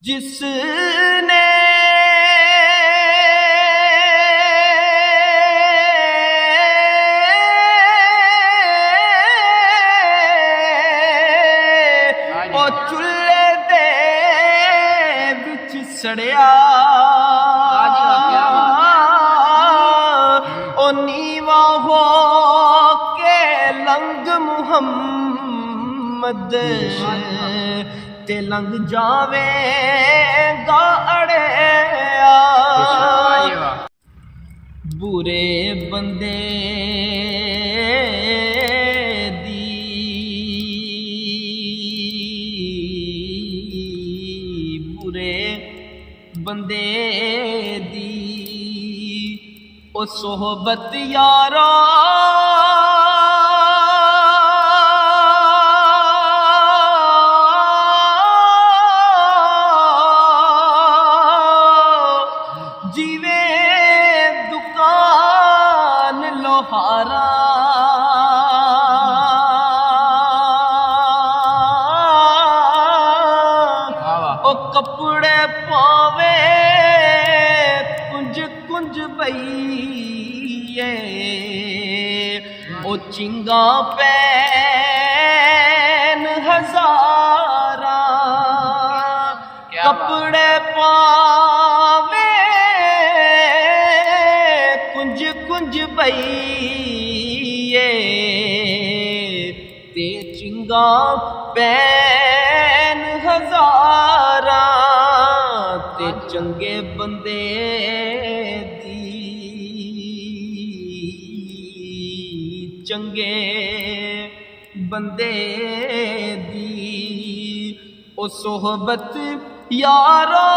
जिसने ओ चुल्हे दे विच सड़िया ओ नीवा हो के लंग मुहम्मद ते लंग जावेगा अड़िया बुरे बंदे दी बुरे बंदे दी ओ सोहबत यारा जीवे दुकान लोहारा ओ कपड़े पावे कुंज कुंज बईए ओ चिंगा पैन हजारा कपड़े पावे कुंज कुंज बईए ते चिंगा पैन हजारा ते चंगे बंदे दी चंगे बंदे दी ओ सोहबत यारो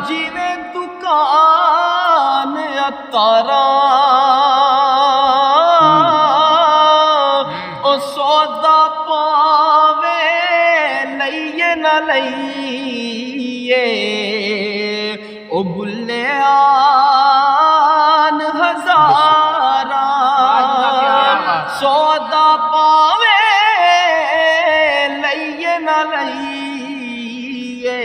जीवे दुकान अतारा ओ सौदा पावे लइए न लइए ओ बुल्ले आन हजारा सौदा पावे लइए न लइए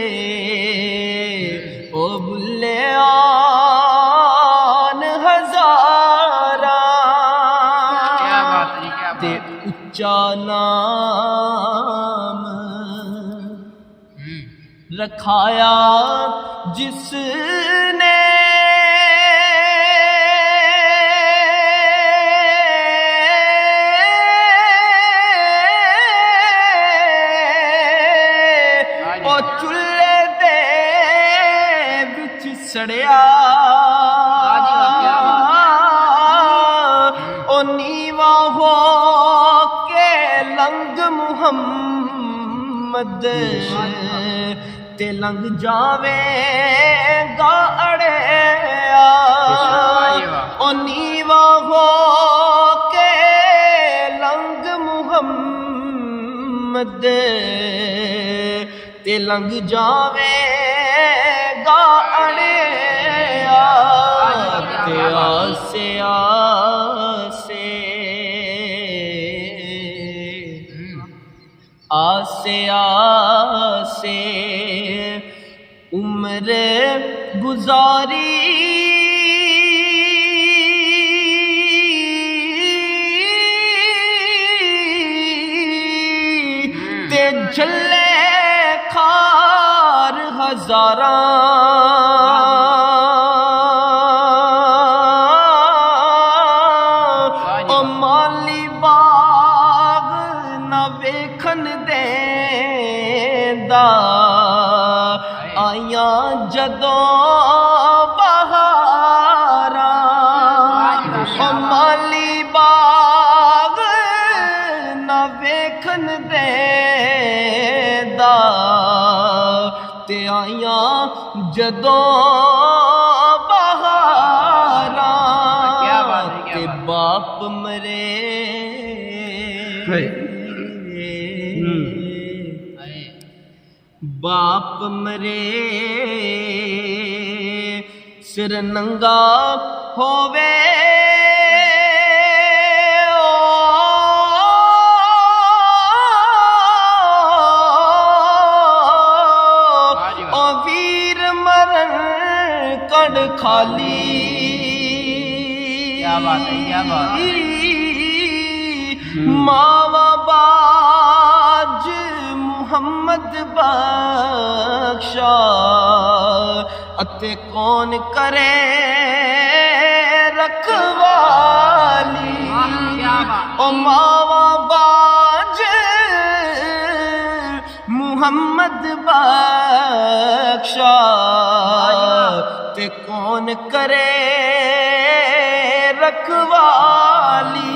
ओ बुल्ले आन हजारा ते उच्चा नाम रखाया जिसने ओ चुल्हे दे विच सड़िया ओ नीवा हो के लंग मुहम्मद ते लंग जावेगा अड़िया ओ नीवा हो के लंग मुहम्मद ते लंग जावेगा अड़िया ते आसे आसे आसे आसे उम्र गुजारी ते झल्ले खार हजारा ओ माली बाग न वेखन देंदा आइया जदों बहारा ओ माली बाग न वेखन देंदा ते आइया जदों बहारा ते बाप मरे बाप मरे सिर नंगा होवे ओ वीर मरण कड़ खाली। क्या बात है, क्या बात है। मावा बाज मुहम्मद बख्शा अते कौन करे रखवाली। ओ मावा बाज मुहम्मद बख्शा ते कौन करे रखवाली।